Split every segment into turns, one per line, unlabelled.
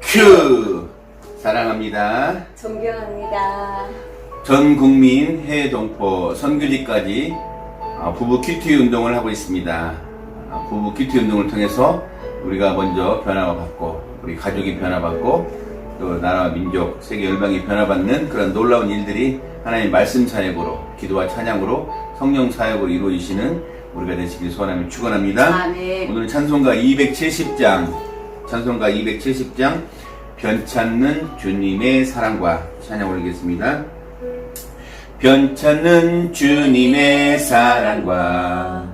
큐! 사랑합니다.
존경합니다.
전 국민 해외 동포 선교지까지 부부 큐티 운동을 하고 있습니다. 부부 큐티 운동을 통해서 우리가 먼저 변화받고 우리 가족이 변화받고 또 나라와 민족, 세계 열방이 변화받는 그런 놀라운 일들이 하나님의 말씀 사역으로, 기도와 찬양으로, 성령 사역으로 이루어지시는 우리가 되시길 소원하며 축원합니다.
아멘.
오늘 찬송가 270장 변찮는 주님의 사랑과 찬양 올리겠습니다. 변찮는 주님의 사랑과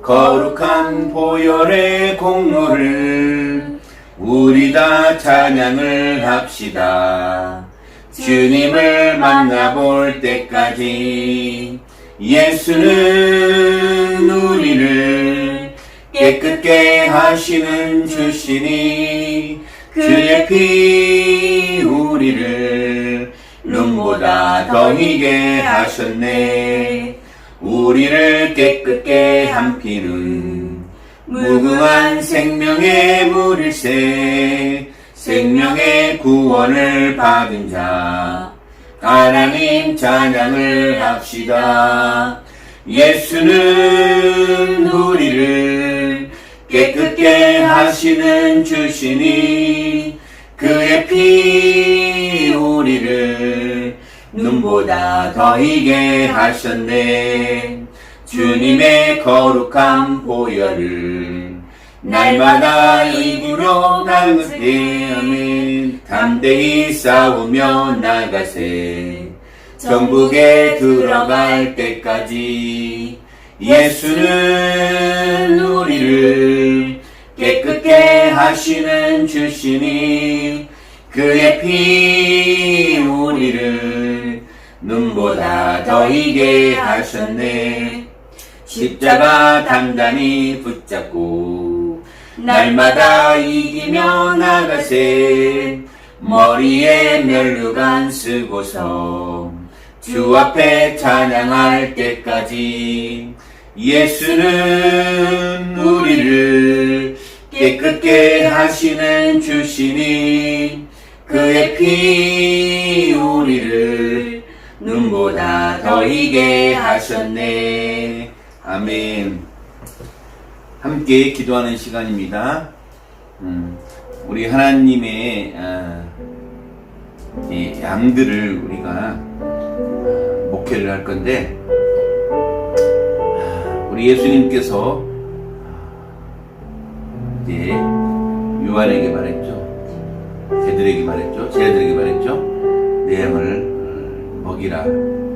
거룩한 보혈의 공로를 우리 다 찬양을 합시다. 주님을 만나볼 때까지 예수는 우리를 깨끗게 하시는 주시니 그의 피 우리를 눈보다 더 희게 하셨네. 우리를 깨끗게 한 피는 무궁한 생명의 물일세. 생명의 구원을 받은 자 하나님 찬양을 합시다. 예수는 우리를 깨끗게 하시는 주시니 그의 피 우리를 눈보다 더 희게 하셨네. 주님의 거룩한 보혈을 날마다 입으로 담으되 담대히 싸우며 나가세. 정복에 들어갈 때까지 예수는 우리를 깨끗게 하시는 주시니 그의 피 우리를 눈보다 더 희게 하셨네. 십자가 단단히 붙잡고 날마다 이기며 나가세. 머리에 면류관 쓰고서 주 앞에 찬양할 때까지 예수는 우리를 깨끗게 하시는 주시니 그의 피 우리를 눈보다 더 희게 하셨네. 아멘. 함께 기도하는 시간입니다. 우리 하나님의 이 양들을 우리가 목회를 할 건데, 우리 예수님께서 이제 요한에게 말했죠. 제들에게 말했죠. 내 양을 먹이라.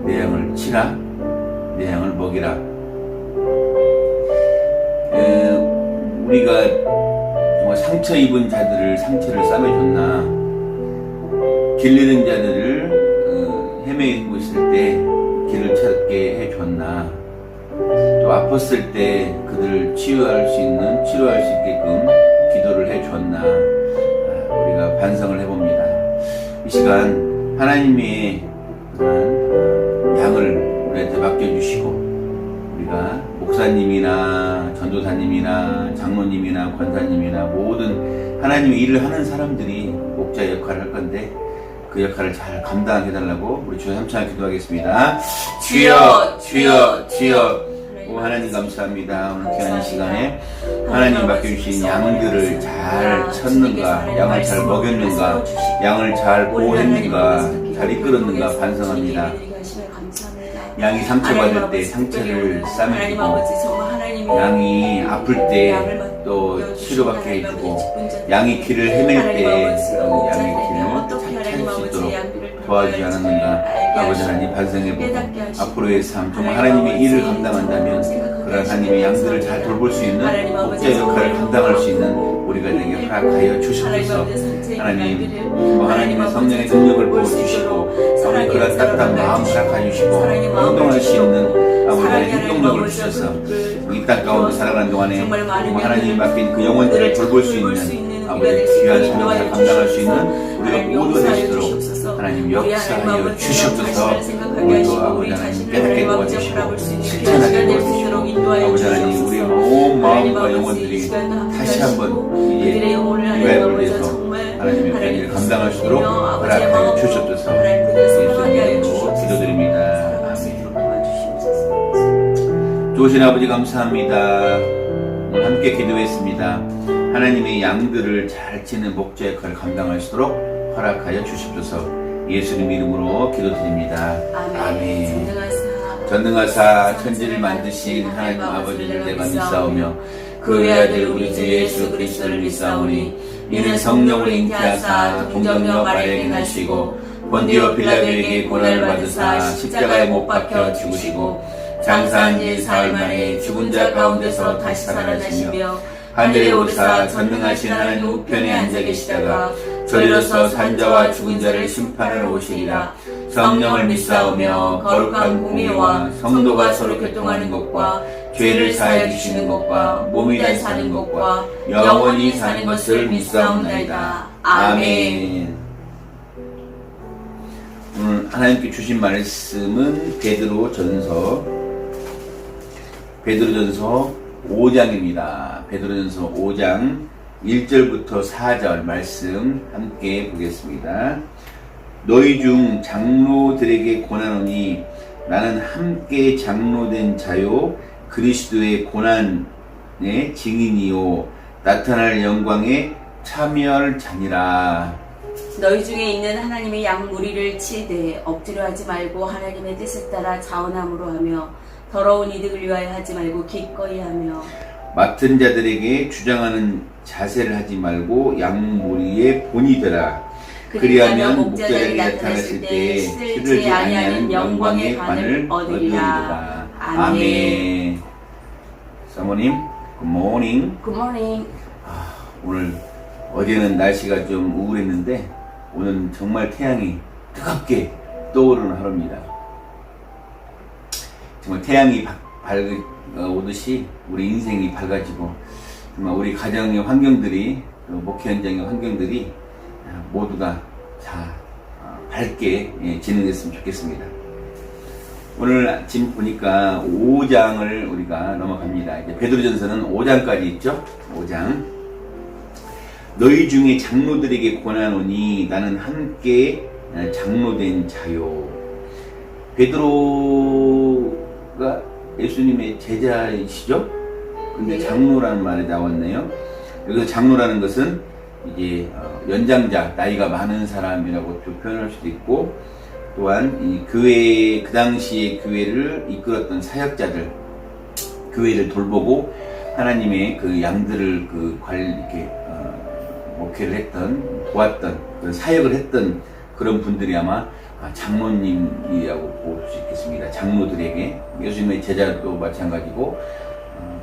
내 양을 치라. 내 양을 먹이라. 우리가 정말 상처 입은 자들을 상처를 싸매줬나, 길르는 자들을 헤매고 있을 때 길을 찾게 해줬나, 또 아팠을 때 그들을 치료할 수 있게끔 기도를 해줬나, 우리가 반성을 해봅니다. 이 시간 하나님의 양을 우리한테 맡겨주시고, 우리가 목사님이나 전도사님이나 장로님이나 권사님이나 모든 하나님의 일을 하는 사람들이 목자 역할을 할 건데, 그 역할을 잘 감당하게 해달라고 우리 주여 삼창 기도하겠습니다. 주여, 주여, 주여. 오 하나님 감사합니다. 오늘 귀한 시간에 하나님 맡겨주신 양들을 잘 쳤는가, 양을 잘 먹였는가, 양을 잘 보호했는가, 잘 이끌었는가 반성합니다. 양이 상처받을 때 상처를 싸매주고, 양이 아플 때 또 치료받게 해주고, 양이 길을 헤맬 때 양의 길을 잘 찾을 수 있도록 도와주지 않았는가. 아버지 하나님 반성해보고 앞으로의 삶 정말 하나님의 일을 감당한다면 그런 하나님의 양들을 잘 돌볼 수 있는 목자 역할을 감당할 수 있는 우리가 되게 허락하여 주시옵소서. 하나님 하나님의 성령의 능력을 부어주시고, 우리 그런 따뜻한 마음 허락하여 주시고, 행동할 수 있는 아버지의 행동력을 주셔서 이 땅 가운데 살아가는 동안에 하나님이 맡긴 그 영혼들을 돌볼 수 있는 아버지의 귀한 삶을 감당할 수 있는 우리가 모두 되시도록 하나님 역사하여 주시옵소서. 오늘도 아버지 하나님 깨닫게 도와주시고 실천하게 도와주시고, 아버지 하나님 우리의 온 마음과 영혼들이 다시 한번 이 리바이벌을 위해서 하나님의 편을 감당할 수 있도록 허락하여 주시옵소서. 예수님으로 기도드립니다. 좋으신 아버지 감사합니다. 오늘 함께 기도했습니다. 하나님의 양들을 잘 치는 목자 역할을 감당할 수 있도록 허락하여 주시옵소서. 예수님 이름으로 기도드립니다. 아멘. 전능하사 천지를 만드신 하나님 아버지를 내가 믿사오며 그 외아들 우리 주 예수 그리스도를 믿사오니 이는 성령을 잉태하사 동정녀 마리아에게 나시고 본디오 빌라도에게 고난을 받으사 십자가에 못 박혀 죽으시고 장사한 지 사흘 만에 죽은 자 가운데서 다시 살아나시며 하늘에 오르사 전능하신 하나님 우편에 앉아 계시다가 저리로서 산자와 죽은 자를 심판하러 오시리라. 성령을 믿사오며 거룩한 공의와 성도가 서로 교통하는 것과 죄를 사하여 주시는 것과 몸이 다시 사는 것과 영원히 사는 것을 믿사옵나이다. 아멘. 오늘 하나님께 주신 말씀은 베드로전서 5장입니다. 베드로전서 5장 1절부터 4절 말씀 함께 보겠습니다. 너희 중 장로들에게 권하노니 나는 함께 장로된 자요 그리스도의 고난의 증인이요 나타날 영광에 참여할 자니라.
너희 중에 있는 하나님의 양 무리를 치되 엎드려 하지 말고 하나님의 뜻을 따라 자원함으로 하며 더러운 이득을 위하여 하지 말고 기꺼이 하며
맡은 자들에게 주장하는 자세를 하지 말고 양 무리의 본이 되라. 그리하면 목자들이 나타났을 때 실을 아니하는 영광의 관을 얻으리라. 아멘. 사모님, 굿모닝.
굿모닝.
오늘 어제는 날씨가 좀 우울했는데 오늘은 정말 태양이 뜨겁게 떠오르는 하루입니다. 정말 태양이 오듯이 우리 인생이 밝아지고 정말 우리 가정의 환경들이 목회 현장의 환경들이 모두가 다 밝게 진행됐으면 좋겠습니다. 오늘 아침 보니까 5장을 우리가 넘어갑니다. 이제 베드로전서는 5장까지 있죠. 5장. 너희 중에 장로들에게 권하노니 나는 함께 장로된 자요. 베드로가 예수님의 제자이시죠? 근데 장로라는 말이 나왔네요. 여기서 장로라는 것은 이제 연장자, 나이가 많은 사람이라고 또 표현할 수도 있고, 또한 이 교회, 그 당시에 교회를 이끌었던 사역자들, 교회를 돌보고 하나님의 그 양들을 이렇게 목회를 했던, 도왔던, 그런 사역을 했던 그런 분들이 아마 장로님이라고 볼 수 있겠습니다. 장로들에게. 예수님의 제자도 마찬가지고,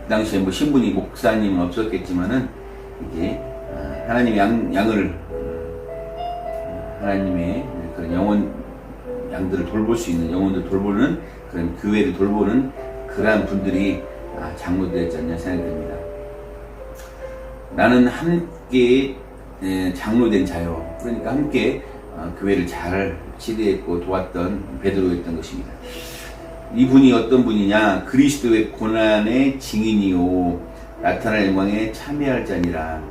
그 당시에 뭐 신분이 목사님은 없었겠지만은, 이제, 하나님의 양을, 하나님의 그런 양들을 돌볼 수 있는, 영혼들 돌보는, 그런 교회를 돌보는 그러한 분들이 장로들이었지 않냐 생각이 듭니다. 나는 함께 장로된 자요. 그러니까 함께 교회를 잘 치료했고 도왔던 베드로였던 것입니다. 이분이 어떤 분이냐? 그리스도의 고난의 증인이요 나타날 영광에 참여할 자니라.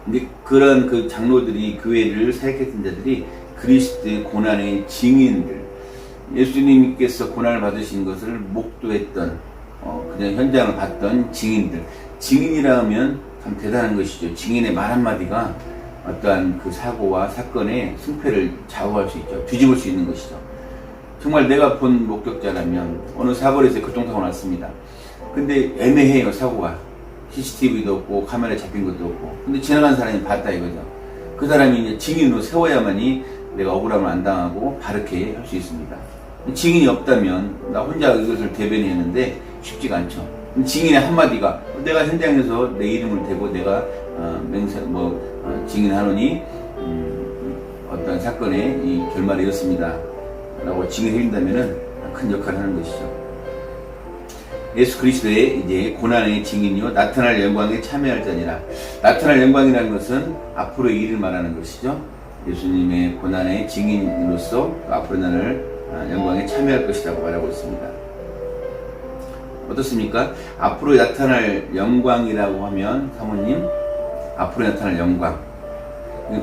근데 그런 그 장로들이 교회를 사역했던 자들이 그리스도의 고난의 증인들, 예수님께서 고난을 받으신 것을 목도했던 그냥 현장을 봤던 증인들. 증인이라 하면 참 대단한 것이죠. 증인의 말 한마디가 어떠한 그 사고와 사건의 승패를 좌우할 수 있죠. 뒤집을 수 있는 것이죠. 정말 내가 본 목격자라면 어느 사거리에서 교통사고가 났습니다. 근데 애매해요, 사고가. CCTV도 없고 카메라에 잡힌 것도 없고. 근데 지나간 사람이 봤다 이거죠. 그 사람이 이제 증인으로 세워야만이 내가 억울함을 안 당하고 바르게 할 수 있습니다. 증인이 없다면 나 혼자 이것을 대변했는데 쉽지가 않죠. 증인의 한마디가 내가 현장에서 내 이름을 대고 내가 증인하노니 어떤 사건의 이 결말이 이렇습니다 라고 증인해준다면은 큰 역할을 하는 것이죠. 예수 그리스도의 이제 고난의 증인이요 나타날 영광에 참여할 자니라. 나타날 영광이라는 것은 앞으로의 일을 말하는 것이죠. 예수님의 고난의 증인으로서 앞으로 나를 영광에 참여할 것이라고 말하고 있습니다. 어떻습니까? 앞으로 나타날 영광이라고 하면 사모님, 앞으로 나타날 영광.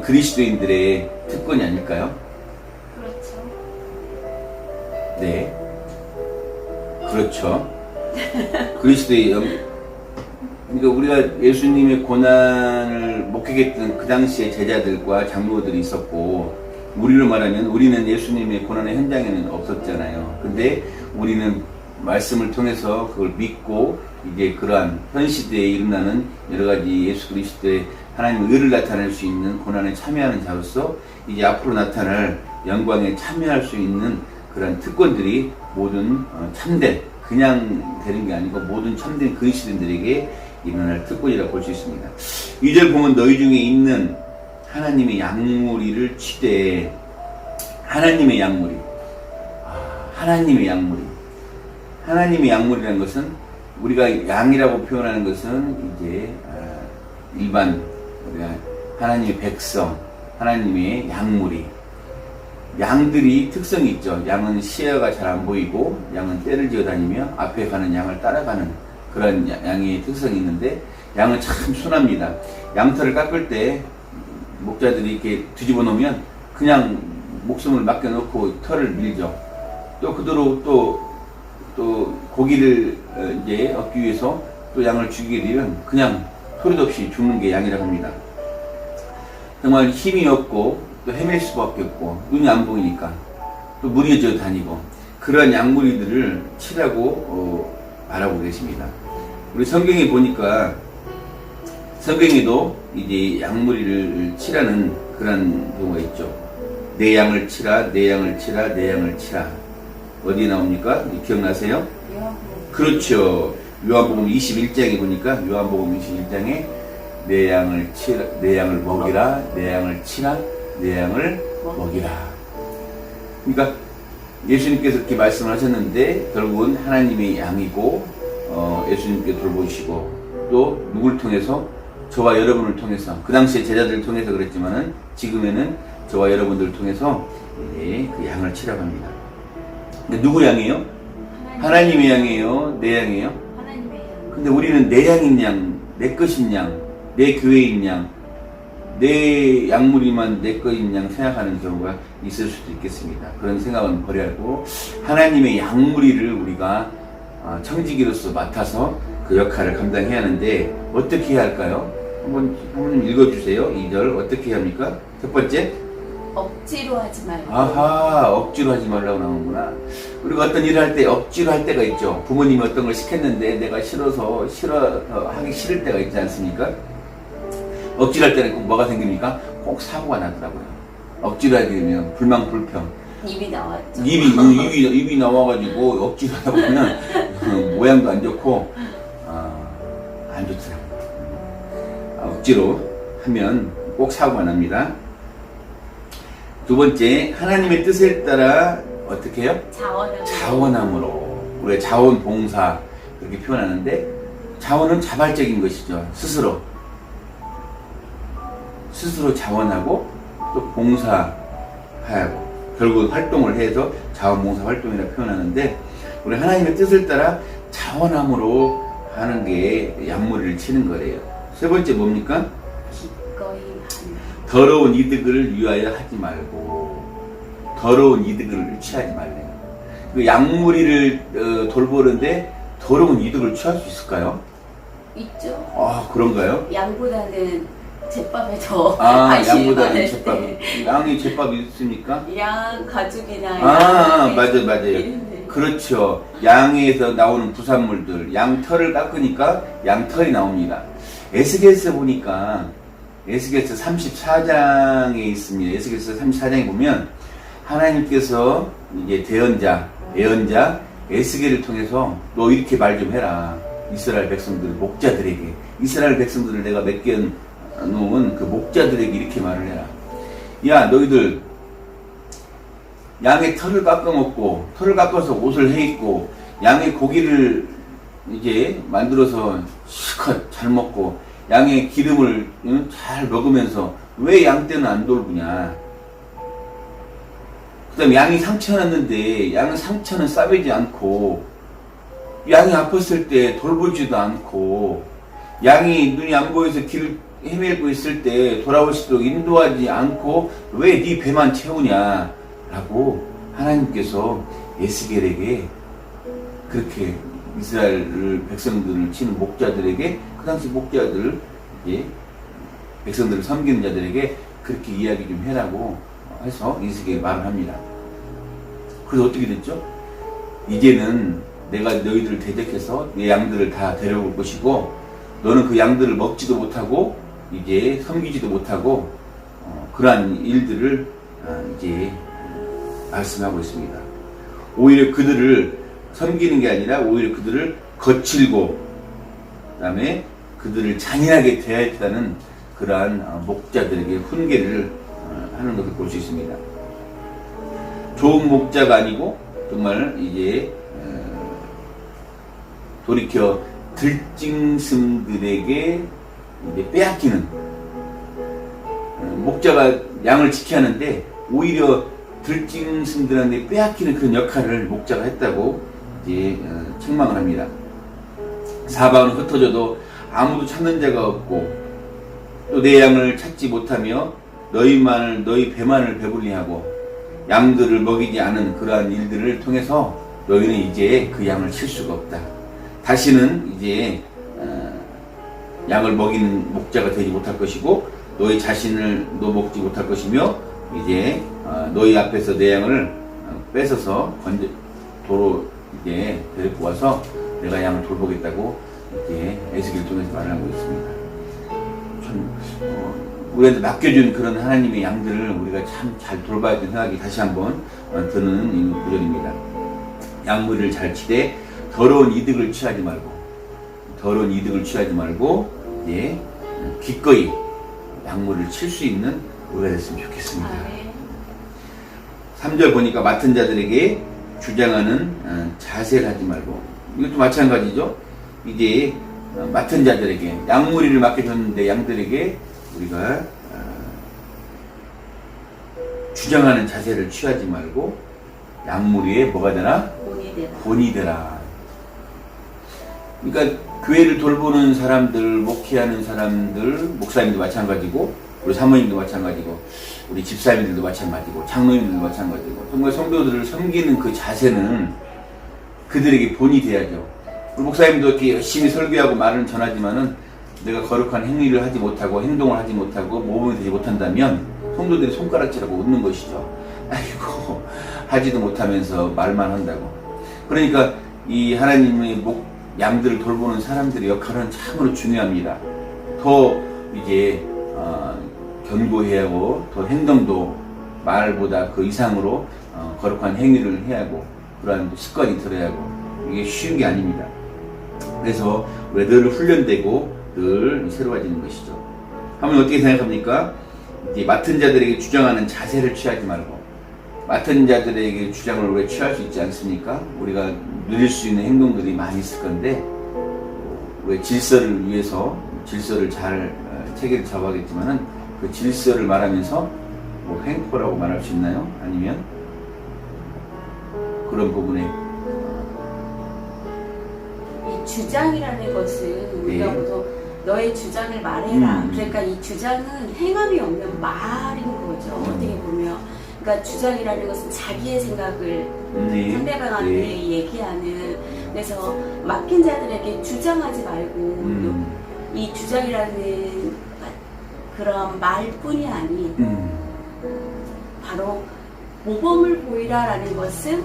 그리스도인들의 특권이 아닐까요?
그렇죠.
네. 그렇죠. 그리스도의 그러니까 우리가 예수님의 고난을 목격했던 그 당시에 제자들과 장로들이 있었고, 우리로 말하면 우리는 예수님의 고난의 현장에는 없었잖아요. 근데 우리는 말씀을 통해서 그걸 믿고 이제 그러한 현 시대에 일어나는 여러 가지 예수 그리스도의 하나님의 의를 나타낼 수 있는 고난에 참여하는 자로서 이제 앞으로 나타날 영광에 참여할 수 있는 그런 특권들이 모든 참된, 그냥 되는 게 아니고 모든 참된 그리스도인들에게 일어날 특권이라고 볼 수 있습니다. 2절 보면 너희 중에 있는 하나님의 양무리를 치되, 하나님의 양무리, 하나님의 양무리, 하나님의 양무리라는 것은 우리가 양이라고 표현하는 것은 이제 일반 우리가 하나님의 백성, 하나님의 양무리, 양들이 특성이 있죠. 양은 시야가 잘 안 보이고 양은 떼를 지어 다니며 앞에 가는 양을 따라가는 그런 양의 특성이 있는데, 양은 참 순합니다. 양털을 깎을 때 목자들이 이렇게 뒤집어 놓으면 그냥 목숨을 맡겨놓고 털을 밀죠. 또 그대로 또 고기를 이제 얻기 위해서 또 양을 죽이게 되면 그냥 소리도 없이 죽는 게 양이라고 합니다. 정말 힘이 없고 또 헤맬 수밖에 없고 눈이 안 보이니까 또 무리져 다니고 그런 양무리들을 치라고 말하고 계십니다. 우리 성경에 보니까 성경에도 이제 양무리를 치라는 그런 경우가 있죠. 내 양을 치라, 내 양을 치라, 내 양을 치라. 어디에 나옵니까? 기억나세요? 그렇죠. 요한복음 21장에 보니까 요한복음 21장에 내 양을 치라, 내 양을 먹이라, 내 양을 치라, 내 양을 먹이라. 그러니까 예수님께서 그렇게 말씀을 하셨는데 결국은 하나님의 양이고 예수님께 돌보시고 또 누굴 통해서? 저와 여러분을 통해서, 그 당시에 제자들을 통해서 그랬지만은 지금에는 저와 여러분들을 통해서 그 양을 치라고 합니다. 근데 누구 양이에요? 하나님의 양이에요? 내 양이에요?
하나님의 양.
근데 우리는 내 양인 양, 내 것인 양, 내 교회인 양, 내 양무리만 내 것인 양 생각하는 경우가 있을 수도 있겠습니다. 그런 생각은 버려야하고 하나님의 양무리를 우리가 청지기로서 맡아서 그 역할을 감당해야 하는데 어떻게 해야 할까요? 한번 읽어주세요. 2절 어떻게 해야 합니까? 첫 번째,
억지로 하지 말고.
아하, 억지로 하지 말라고 나오는구나. 우리가 어떤 일을 할 때 억지로 할 때가 있죠. 부모님이 어떤 걸 시켰는데 내가 하기 싫을 때가 있지 않습니까? 억지로 할 때는 꼭 뭐가 생깁니까? 꼭 사고가 나더라고요. 억지로 하게 되면 불만 불평.
입이 나왔죠.
입이 나와가지고 억지로 하다 보면 모양도 안 좋고 안 좋더라고요. 억지로 하면 꼭 사고가 납니다. 두 번째, 하나님의 뜻에 따라 어떻게 해요? 자원함으로. 우리가 자원봉사 그렇게 표현하는데, 자원은 자발적인 것이죠. 스스로 자원하고 또 봉사하고 결국 활동을 해서 자원봉사 활동이라 표현하는데, 우리 하나님의 뜻을 따라 자원함으로 하는 게 양무리를 치는 거래요. 세 번째 뭡니까?
기꺼이 하는.
더러운 이득을 위하여 하지 말고, 더러운 이득을 취하지 말래요. 그 양무리를 돌보는데 더러운 이득을 취할 수 있을까요?
있죠.
아, 그런가요?
양보다는 제밥에 더
양보다는 제밥. 양이 제밥이 있습니까?
양 가죽이나
맞아요.
이런데.
그렇죠. 양에서 나오는 부산물들, 양 털을 깎으니까 양 털이 나옵니다. 에스겔서 보니까 에스겔서 34장에 있습니다. 에스겔서 34장에 보면 하나님께서 이제 예언자 에스겔을 통해서 너 이렇게 말 좀 해라. 이스라엘 백성들, 목자들에게. 이스라엘 백성들을 내가 맡겨놓은 그 목자들에게 이렇게 말을 해라. 야, 너희들 양의 털을 깎아먹고 털을 깎아서 옷을 해입고 양의 고기를 이제 만들어서 실컷 잘 먹고 양의 기름을 잘 먹으면서 왜 양 떼는 안 돌보냐. 그 다음에 양이 상처났는데 양은 상처는 싸매지 않고 양이 아팠을 때 돌보지도 않고 양이 눈이 안 보여서 길을 헤매고 있을 때 돌아올 수 있도록 인도하지 않고 왜 네 배만 채우냐 라고 하나님께서 에스겔에게 그렇게 이스라엘 백성들을 치는 목자들에게, 그 당시 목자들, 백성들을 섬기는 자들에게 그렇게 이야기 좀 해라고 해서 에스겔이 말을 합니다. 그래서 어떻게 됐죠? 이제는 내가 너희들을 대적해서 내 양들을 다 데려올 것이고, 너는 그 양들을 먹지도 못하고 이제 섬기지도 못하고, 그러한 일들을 이제 말씀하고 있습니다. 오히려 그들을 섬기는 게 아니라 오히려 그들을 거칠고 그 다음에 그들을 잔인하게 대했다는 그러한 목자들에게 훈계를 하는 것을 볼 수 있습니다. 좋은 목자가 아니고 정말 이제 돌이켜 들짐승들에게 이제 빼앗기는, 목자가 양을 지켜야 하는데 오히려 들짐승들한테 빼앗기는 그런 역할을 목자가 했다고 이제 책망을 합니다. 사방은 흩어져도 아무도 찾는 자가 없고 또 내 양을 찾지 못하며 너희 배만을 배불리하고 양들을 먹이지 않은 그러한 일들을 통해서 너희는 이제 그 양을 칠 수가 없다. 다시는 이제 양을 먹이는 목자가 되지 못할 것이고 너희 자신을도 먹지 못할 것이며 이제 너희 앞에서 내 양을 뺏어서 도로 이제 데리고 와서 내가 양을 돌보겠다고 이제 에스겔을 통해서 말을 하고 있습니다. 참 우리한테 맡겨준 그런 하나님의 양들을 우리가 참 잘 돌봐야 되는 생각이 다시 한번 드는 이 구절입니다. 양무리를 잘 치되 더러운 이득을 취하지 말고 이제 기꺼이 양무리를 칠 수 있는 우리가 됐으면 좋겠습니다. 3절 보니까 맡은 자들에게 주장하는 자세를 하지 말고, 이것도 마찬가지죠. 이제 맡은 자들에게 양무리를 맡겨줬는데 양들에게 우리가 주장하는 자세를 취하지 말고 양무리에 뭐가 되나? 본이 되라. 그러니까 교회를 돌보는 사람들, 목회하는 사람들, 목사님도 마찬가지고 우리 사모님도 마찬가지고 우리 집사님들도 마찬가지고 장로님들도 마찬가지고 정말 성도들을 섬기는 그 자세는 그들에게 본이 돼야죠. 우리 목사님도 이렇게 열심히 설교하고 말은 전하지만은 내가 거룩한 행위를 하지 못하고 행동을 하지 못하고 모범이 되지 못한다면 성도들이 손가락질하고 웃는 것이죠. 아이고 하지도 못하면서 말만 한다고. 그러니까 이 하나님의 양들을 돌보는 사람들의 역할은 참으로 중요합니다. 더 이제 견고해야 하고 더 행동도 말보다 그 이상으로 거룩한 행위를 해야 하고 그러한 습관이 들어야 하고 이게 쉬운 게 아닙니다. 그래서 우리가 늘 훈련되고 늘 새로워지는 것이죠. 한번 어떻게 생각합니까? 이제 맡은 자들에게 주장하는 자세를 취하지 말고 맡은 자들에게 주장을 왜 취할 수 있지 않습니까? 우리가 누릴 수 있는 행동들이 많이 있을 건데 왜 질서를 위해서 질서를 잘 체계를 잡아야겠지만은 그 질서를 말하면서 뭐 횡포라고 말할 수 있나요? 아니면 그런 부분에
이 주장이라는 것은 우리가 보통 너의 주장을 말해라. 그러니까 이 주장은 행함이 없는 말인 거죠. 어떻게 보면. 그러니까 주장이라는 것은 자기의 생각을 상대방한테 얘기하는. 그래서 맡긴 자들에게 주장하지 말고 이 주장이라는 그런 말뿐이 아닌 바로 모범을 보이라라는 것은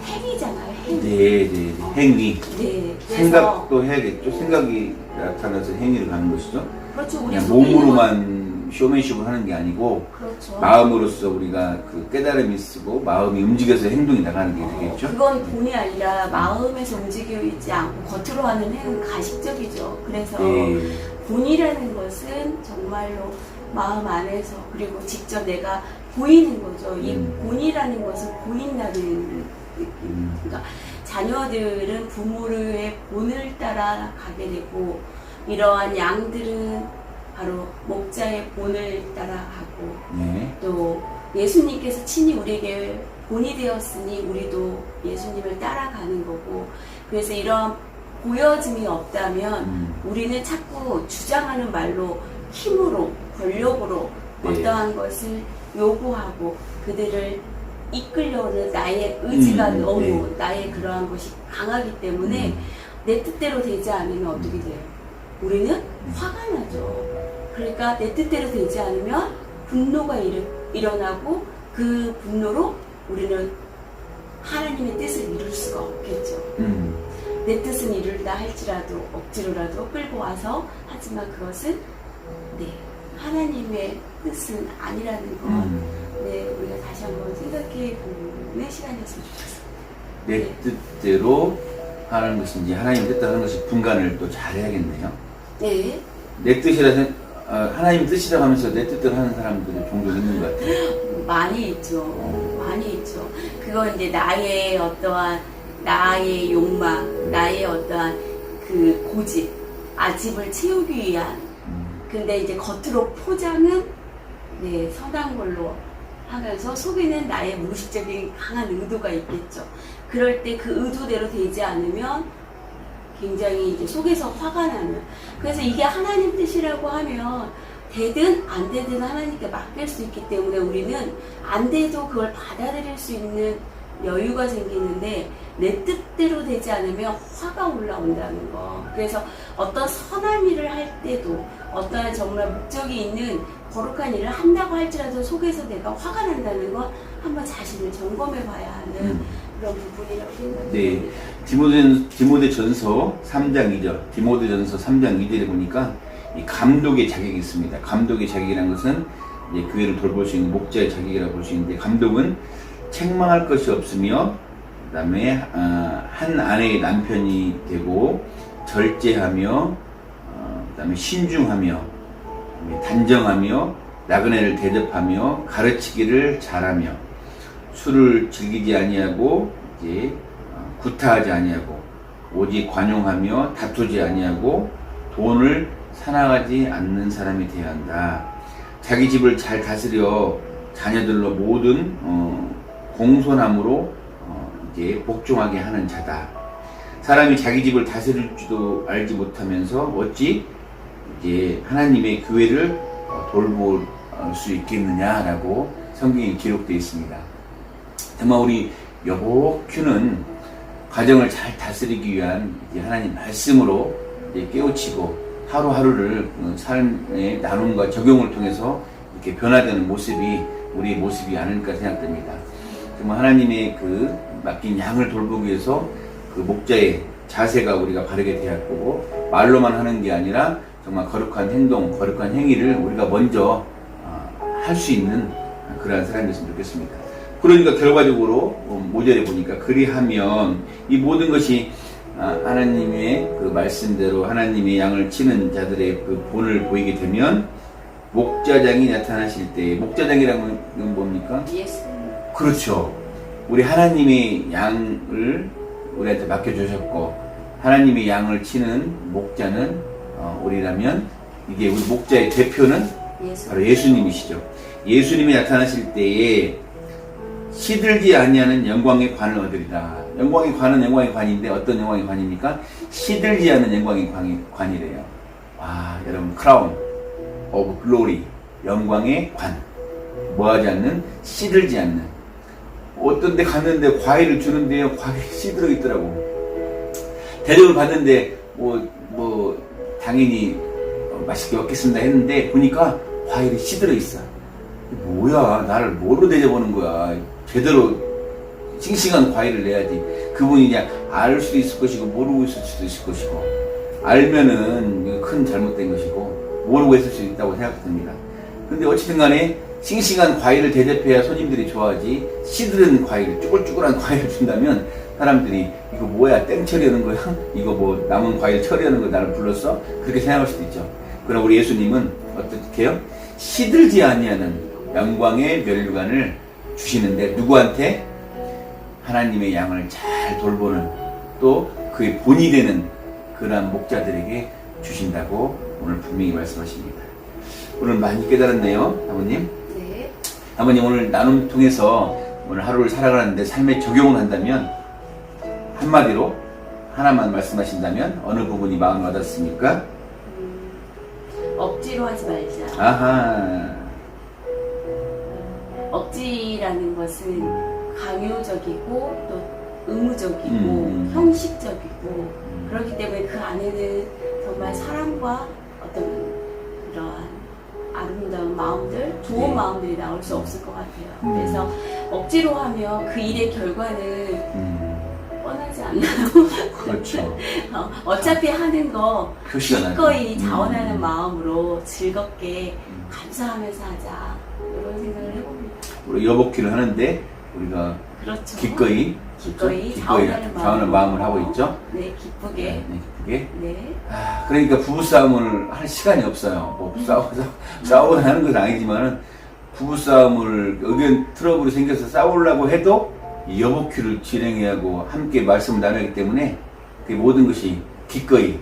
행위잖아요. 행위.
행위.
네.
생각도 해야겠죠. 생각이 나타나서 행위를 가는 것이죠.
그렇죠. 우리
그냥 몸으로만 쇼맨십을 하는 게 아니고
그렇죠.
마음으로서 우리가 그 깨달음이 있고 마음이 움직여서 행동이 나가는 게 되겠죠.
그건 본이 아니라 마음에서 움직여 있지 않고 겉으로 하는 행은 가식적이죠. 그래서 본이라는 것은 정말로 마음 안에서 그리고 직접 내가 보이는 거죠. 이 본이라는 것은 보인다는 느낌. 그러니까 자녀들은 부모의 본을 따라 가게 되고 이러한 양들은 바로 목자의 본을 따라가고 또 예수님께서 친히 우리에게 본이 되었으니 우리도 예수님을 따라가는 거고 그래서 이런 보여짐이 없다면 우리는 자꾸 주장하는 말로 힘으로, 권력으로
네.
어떠한 것을 요구하고 그들을 이끌려오는 나의 의지가 너무
네.
나의 그러한 것이 강하기 때문에 내 뜻대로 되지 않으면 어떻게 돼요? 우리는 화가 나죠. 그러니까 내 뜻대로 되지 않으면 분노가 일어나고 그 분노로 우리는 하나님의 뜻을 이룰 수가 없겠죠. 내 뜻은 이룰다 할지라도 억지로라도 끌고 와서 하지만 그것은 네 하나님의 뜻은 아니라는 것 네, 우리가 다시 한번 생각해 보는 시간이었으면 좋겠습니다.
내 뜻대로 하는 것이 이제 하나님의 뜻대로 하는 것이 분간을 또 잘 해야겠네요.
네.
내 뜻이라 하나님 뜻이라고 하면서 내 뜻대로 하는 사람들이 종종 있는 것 같아요.
많이 있죠. 많이 있죠. 그건 이제 나의 어떠한 나의 욕망, 나의 어떠한 그 고집, 아집을 채우기 위한. 근데 이제 겉으로 포장은 네, 선한 걸로 하면서 속에는 나의 무의식적인 강한 의도가 있겠죠. 그럴 때 그 의도대로 되지 않으면 굉장히 이제 속에서 화가 나는. 그래서 이게 하나님 뜻이라고 하면 되든 안 되든 하나님께 맡길 수 있기 때문에 우리는 안 돼도 그걸 받아들일 수 있는 여유가 생기는데 내 뜻대로 되지 않으면 화가 올라온다는 거. 그래서 어떤 선한 일을 할 때도 어떠한 정말 목적이 있는 거룩한 일을 한다고 할지라도 속에서 내가 화가 난다는 건 한번 자신을 점검해 봐야 하는 그런 부분이라고 생각합니다.
네. 디모데전서 3장 2절, 디모데전서 3장 2절에 보니까 이 감독의 자격이 있습니다. 감독의 자격이라는 것은 이제 교회를 돌볼 수 있는 목자의 자격이라고 볼 수 있는데, 감독은 책망할 것이 없으며 그다음에 한 아내의 남편이 되고 절제하며 그다음에 신중하며 단정하며 나그네를 대접하며 가르치기를 잘하며 술을 즐기지 아니하고 이제 구타하지 아니하고 오직 관용하며 다투지 아니하고 돈을 사나가지 않는 사람이 되어야 한다. 자기 집을 잘 다스려 자녀들로 모든 공손함으로 이제 복종하게 하는 자다. 사람이 자기 집을 다스릴 줄도 알지 못하면서 어찌 이제 하나님의 교회를 돌볼 수 있겠느냐라고 성경에 기록되어 있습니다. 정말 우리 여보큐는 가정을 잘 다스리기 위한 이제 하나님 말씀으로 이제 깨우치고 하루하루를 삶의 나눔과 적용을 통해서 이렇게 변화되는 모습이 우리의 모습이 아닐까 생각됩니다. 정말 하나님의 그 맡긴 양을 돌보기 위해서 그 목자의 자세가 우리가 바르게 되어야 할 거고, 말로만 하는 게 아니라 정말 거룩한 행동, 거룩한 행위를 우리가 먼저 할 수 있는 그러한 사람이었으면 좋겠습니다. 그러니까 결과적으로 5절에 보니까 그리하면 이 모든 것이 하나님의 그 말씀대로 하나님의 양을 치는 자들의 그 본을 보이게 되면 목자장이 나타나실 때, 목자장이라는 건 뭡니까?
예수.
그렇죠. 우리 하나님의 양을 우리한테 맡겨주셨고, 하나님의 양을 치는 목자는 우리라면, 이게 우리 목자의 대표는 바로 예수님이시죠. 예수님이 나타나실 때에 시들지 아니하는 영광의 관을 얻으리라. 영광의 관은 영광의 관인데 어떤 영광의 관입니까? 시들지 않는 영광의 관이래요. 와, 여러분, 크라운 오브 글로리, 영광의 관. 뭐하지 않는, 시들지 않는. 어떤 데 갔는데 과일을 주는데요, 과일이 시들어 있더라고. 대접을 받는데 당연히 맛있게 먹겠습니다 했는데 보니까 과일이 시들어 있어. 뭐야, 나를 뭐로 대접하는 거야. 제대로 싱싱한 과일을 내야지. 그분이 그냥 알 수도 있을 것이고 모르고 있을 수도 있을 것이고, 알면은 큰 잘못된 것이고 모르고 있을 수 있다고 생각됩니다. 근데 어쨌든 간에 싱싱한 과일을 대접해야 손님들이 좋아하지, 시들은 과일, 쭈글쭈글한 과일을 준다면 사람들이 이거 뭐야, 땡 처리하는 거야? 이거 뭐 남은 과일 처리하는 거 나를 불렀어? 그렇게 생각할 수도 있죠. 그러나 우리 예수님은 어떻게 해요? 시들지 아니하는 영광의 멸류관을 주시는데, 누구한테? 하나님의 양을 잘 돌보는, 또 그의 본이 되는 그러한 목자들에게 주신다고 오늘 분명히 말씀하십니다. 오늘 많이 깨달았네요, 사모님.
네.
사모님, 오늘 나눔 통해서 오늘 하루를 살아가는데 삶에 적용을 한다면, 한마디로 하나만 말씀하신다면 어느 부분이 마음을 와닿습니까?
억지로 하지 말자.
아하.
억지라는 것은 강요적이고 또 의무적이고 형식적이고 그렇기 때문에 그 안에는 정말 사랑과 어떤 그러한 아름다운 마음들, 좋은
네. 마음들이
마음들이 나올 수 없을 것 같아요. 그래서 억지로 하면 그 일의 결과는 뻔하지 않나요?
그렇죠.
어차피 하는 거
표시가
기꺼이
나죠.
자원하는 마음으로 즐겁게 감사하면서 하자 이런 생각을 해봅니다.
우리 여복기를 하는데 우리가
그렇죠.
기꺼이 자원하는 마음을 하고 있죠.
네, 기쁘게.
네, 기쁘게.
네.
그러니까 부부싸움을 할 시간이 없어요. 뭐 싸우고 하는 건 아니지만은 부부싸움을 의견 트러블이 생겨서 싸우려고 해도 이 여복큐를 진행해야 하고 함께 말씀을 나누기 때문에 그 모든 것이 기꺼이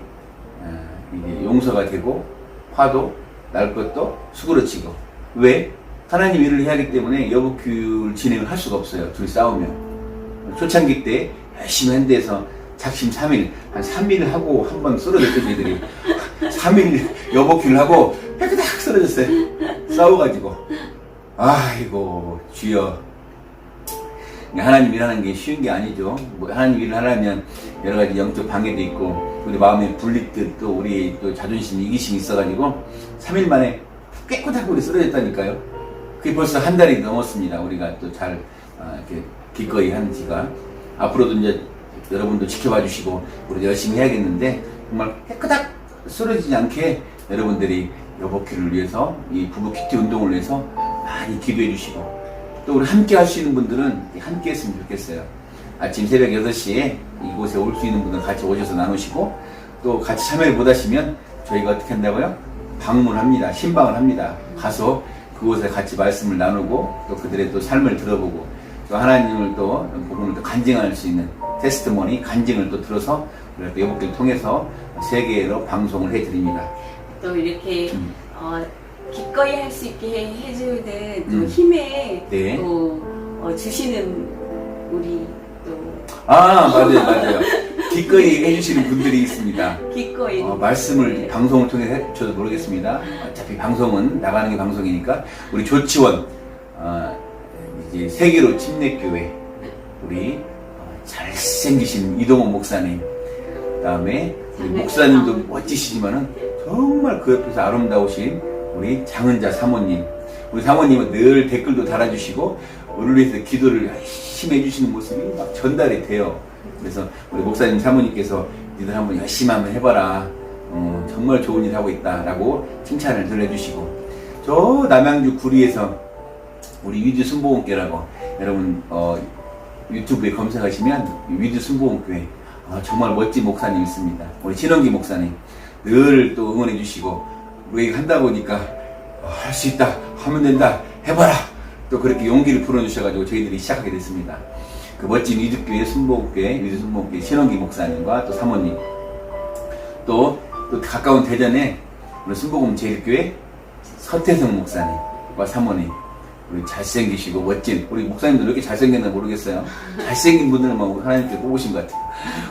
이게 용서가 되고 화도 날 것도 수그러지고. 왜? 하나님 일을 해야 하기 때문에 여복큐를 진행을 할 수가 없어요. 둘이 싸우면. 초창기 때 열심히 한 데서 작심 3일, 한 3일 하고 한 번 쓰러졌던 애들이 3일 여복큐를 하고 깨끗하게 쓰러졌어요. 싸워가지고. 아이고, 주여. 하나님 일하는 게 쉬운 게 아니죠. 뭐 하나님 일을 하려면 여러 가지 영적 방해도 있고, 우리 마음의 분립들, 또 우리 또 자존심, 이기심이 있어가지고 3일 만에 깨끗하게 우리 쓰러졌다니까요. 그게 벌써 한 달이 넘었습니다. 우리가 또 잘 이렇게 기꺼이 하는 지가. 앞으로도 이제 여러분도 지켜봐 주시고 우리 열심히 해야겠는데, 정말 깨끗하게 쓰러지지 않게 여러분들이 여복큐를 위해서, 이 부부 키트 운동을 위해서 많이 기도해 주시고, 또 우리 함께 할 수 있는 분들은 함께 했으면 좋겠어요. 아침 새벽 6시에 이곳에 올 수 있는 분들은 같이 오셔서 나누시고, 또 같이 참여를 못 하시면 저희가 어떻게 한다고요? 방문합니다. 신방을 합니다. 가서 그곳에 같이 말씀을 나누고, 또 그들의 또 삶을 들어보고, 또 하나님을 또 복음을 또 간증할 수 있는 테스트머니, 간증을 또 들어서 우리가 또 여복기를 통해서 세계로 방송을 해드립니다.
또 이렇게 기꺼이 할 수 있게 해주는 또 힘에
네.
또 주시는 우리 또
맞아요. 기꺼이 해주시는 분들이 있습니다.
기꺼이
말씀을
네.
방송을 통해 해줘도 모르겠습니다. 어차피 방송은 나가는 게 방송이니까 우리 조치원 이제 세계로 침례교회 우리 잘생기신 이동원 목사님, 그다음에 우리 목사님도 멋지시지만은 정말 그 옆에서 아름다우신 우리 장은자 사모님, 우리 사모님은 늘 댓글도 달아주시고 우리를 위해서 기도를 열심히 해주시는 모습이 막 전달이 돼요. 그래서 우리 목사님 사모님께서 니들 한번 열심히 한번 해봐라, 정말 좋은 일 하고 있다라고 칭찬을 늘 해주시고, 저 남양주 구리에서 우리 위드 순복음교회라고 여러분 유튜브에 검색하시면 위드 순복음교회 정말 멋진 목사님 있습니다. 우리 신원기 목사님 늘 또 응원해 주시고, 우리가 한다 보니까 할 수 있다, 하면 된다, 해봐라, 또 그렇게 용기를 불어주셔가지고 저희들이 시작하게 됐습니다. 그 멋진 위드교회 순복음교회 위드 순복음교회 신원기 목사님과 또 사모님, 또 가까운 대전에 우리 순복음 제일교회 서태성 목사님과 사모님, 우리 잘생기시고 멋진 우리 목사님도 이렇게 잘생겼나 모르겠어요. 잘생긴 분들만 하나님께 뽑으신 것 같아요.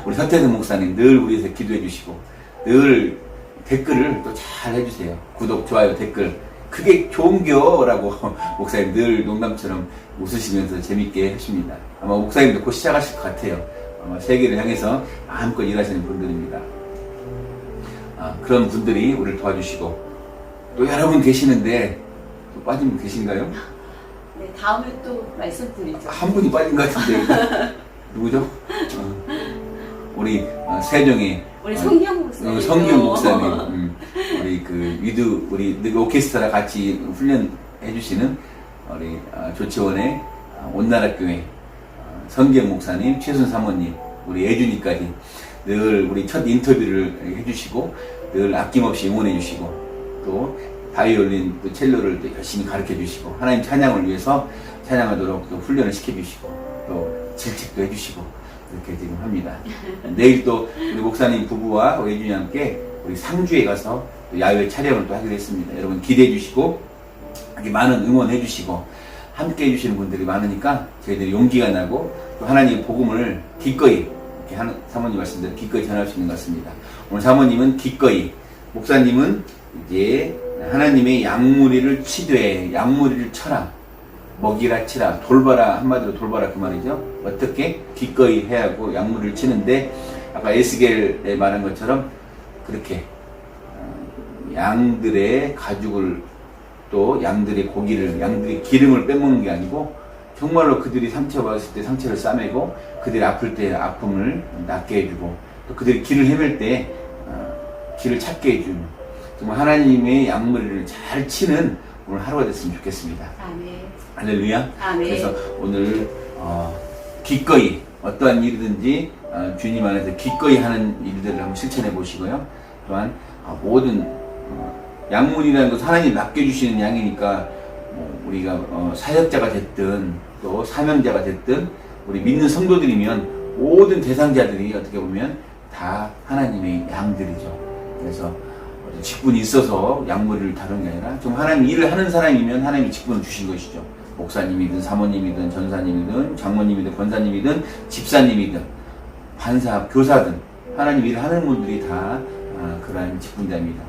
우리 서태성 목사님 늘 우리 위해서 기도해 주시고, 늘 댓글을 또 잘 해주세요. 구독, 좋아요, 댓글 그게 좋은겨 라고 목사님 늘 농담처럼 웃으시면서 재밌게 하십니다. 아마 목사님도 곧 시작하실 것 같아요. 아마 세계를 향해서 마음껏 일하시는 분들입니다. 그런 분들이 우리를 도와주시고, 또 여러분 계시는데 또 빠진 분 계신가요?
네, 다음에 또 말씀드리죠.
한 분이 빠진 것 같은데 누구죠? 우리 세종의
우리 성경 목사님.
성경 목사님, 우리 그 위드 우리 오케스트라 같이 훈련해 주시는 우리 조치원의 온나라 교회 성경 목사님, 최순 사모님, 우리 예준이까지 늘 우리 첫 인터뷰를 해주시고 늘 아낌없이 응원해 주시고, 또 바이올린, 또 첼로를 또 열심히 가르쳐 주시고, 하나님 찬양을 위해서 찬양하도록 또 훈련을 시켜 주시고, 또 질책도 해주시고 이렇게 지금 합니다. 내일 또 우리 목사님 부부와 예준이 함께 우리 상주에 가서 또 야외 촬영을 또 하기로 했습니다. 여러분 기대해 주시고, 이렇게 많은 응원해 주시고 함께 해 주시는 분들이 많으니까 저희들이 용기가 나고, 또 하나님의 복음을 기꺼이 이렇게 하는 사모님 말씀대로 기꺼이 전할 수 있는 것 같습니다. 오늘 사모님은 기꺼이, 목사님은 이제 하나님의 양무리를 치되 양무리를 쳐라, 먹이라 치라, 돌봐라, 한마디로 돌봐라 그 말이죠. 어떻게? 기꺼이 해야 하고 양무리를 치는데 아까 에스겔에 말한 것처럼 그렇게 양들의 가죽을 또 양들의 고기를, 양들의 기름을 빼먹는 게 아니고 정말로 그들이 상처받았을 때 상처를 싸매고 그들이 아플 때 아픔을 낫게 해주고 또 그들이 길을 헤맬 때 길을 찾게 해주는 정말 하나님의 양무리를 잘 치는 오늘 하루가 됐으면 좋겠습니다.
아멘.
할렐루야.
아멘.
그래서 오늘 기꺼이 어떠한 일이든지 주님 안에서 기꺼이 하는 일들을 한번 실천해 보시고요. 또한 모든 양문이라는 것은 하나님 맡겨주시는 양이니까 우리가 사역자가 됐든 또 사명자가 됐든 우리 믿는 성도들이면 모든 대상자들이 어떻게 보면 다 하나님의 양들이죠. 그래서 직분이 있어서 양무리를 다루는 게 아니라 좀 하나님 일을 하는 사람이면 하나님이 직분을 주신 것이죠. 목사님이든 사모님이든 전사님이든 장모님이든 권사님이든 집사님이든 판사, 교사든 하나님 일을 하는 분들이 다 그러한 직분자입니다.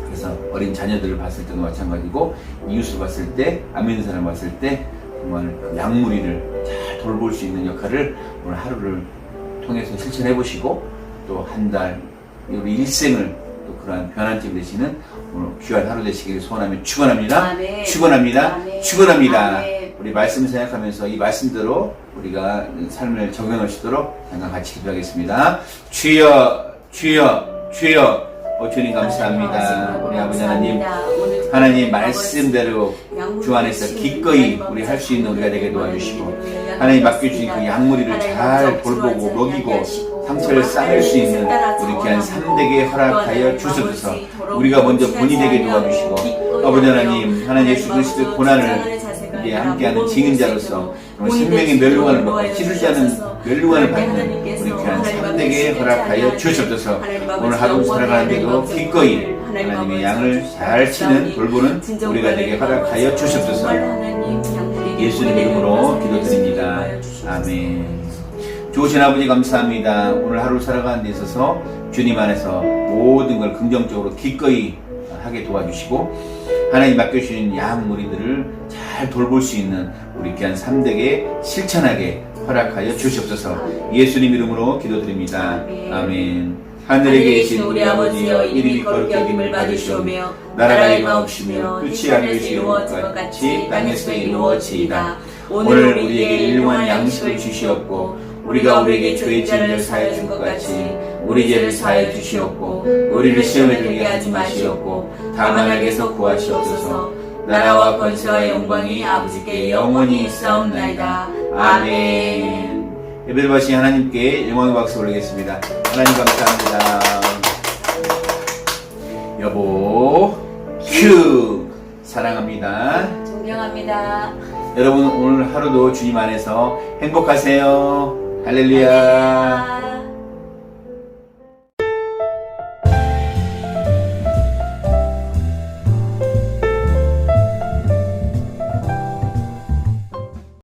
그래서 어린 자녀들을 봤을 때도 마찬가지고 이웃을 봤을 때, 안 믿는 사람을 봤을 때 정말 그 양무리를 잘 돌볼 수 있는 역할을 오늘 하루를 통해서 실천해 보시고 또 한 달, 우리 일생을 또 그러한 변환점이 되시는 오늘 귀한 하루 되시기를 소원하며 축원합니다.
아멘.
축원합니다.
아멘.
축원합니다.
아멘.
우리 말씀을 생각하면서 이 말씀대로 우리가 삶을 적용할 수 있도록 잠깐 같이 기도하겠습니다. 주여, 주여, 주여. 주님 감사합니다. 우리 아버지 하나님 말씀대로 주 안에서 기꺼이 우리 할 수 있는 우리가 되게 도와주시고 하나님 맡겨주신 그 양무리를 잘 돌보고 먹이고 상처를 쌓을 수 있는 우리 귀한 3대에 허락하여 주소서. 우리가 먼저 본이 되게 도와주시고 아버지 하나님 예수 그리스도의 고난을 함께하는 증인자로서 생명의 멸류관을 받고 치르자는 멸류관을 받는 우리 귀한 3대에 허락하여 주시옵소서. 오늘 하루 살아가는데도 기꺼이 하나님의 양을 잘 치는 돌보는 우리가 되게 허락하여 주시옵소서. 예수님 이름으로 기도드립니다. 아멘. 좋으신 아버지 감사합니다. 오늘 하루 살아가는 데 있어서 주님 안에서 모든 걸 긍정적으로 기꺼이 하게 도와주시고 하나님 맡겨주신 양 무리들을 잘 돌볼 수 있는 우리 귀한 3대에 실천하게 허락하여 주시옵소서. 예수님 이름으로 기도드립니다. 아멘. 하늘에 계신 우리 아버지여 이름이 거룩히 여김을 받으시오며 나라가 임하옵시며 뜻이 하늘에서 이루어진 것 같이 땅에서 이루어지이다. 오늘 우리에게 일용할 양식을 주시옵고 우리가 우리에게 죄 지은 자 사하여 준 것 같이 우리 죄를 사하여 주시옵고 우리를 시험에 들게 하지 마시옵고 다만 악에서 구하시옵소서. 나라와 권세와 영광이 아버지께 영원히 있사옵나이다. 아멘. 예배를 받으신 하나님께 영광의 박수 올리겠습니다. 하나님 감사합니다. 여보 큐 사랑합니다.
존경합니다.
여러분 오늘 하루도 주님 안에서 행복하세요. 할렐루야.